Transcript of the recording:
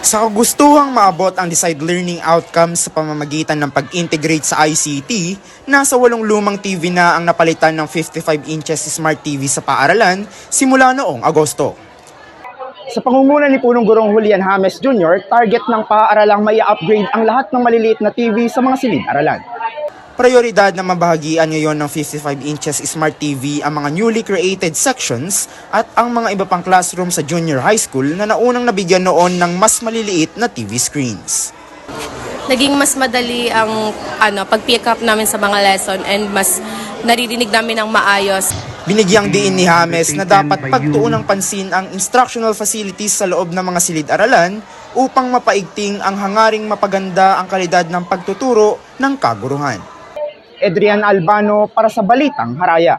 Sa kagustuhang maabot ang desired learning outcomes sa pamamagitan ng pag-integrate sa ICT, nasa 8 lumang TV na ang napalitan ng 55 inches Smart TV sa paaralan simula noong Agosto. Sa pangunguna ni Punong Gurong Julian James Jr., target ng paaralang mai-upgrade ang lahat ng maliliit na TV sa mga silid-aralan. Prioridad na mabahagian ngayon ng 55 inches Smart TV ang mga newly created sections at ang mga iba pang classroom sa junior high school na naunang nabigyan noon ng mas maliliit na TV screens. Naging mas madali ang pag-pick up namin sa mga lesson and mas naririnig namin ng maayos. Binigyang diin ni James na dapat pagtuunang pansin ang instructional facilities sa loob ng mga silid-aralan upang mapaigting ang hangaring mapaganda ang kalidad ng pagtuturo ng kaguruhan. Adrian Albano para sa Balitang Haraya.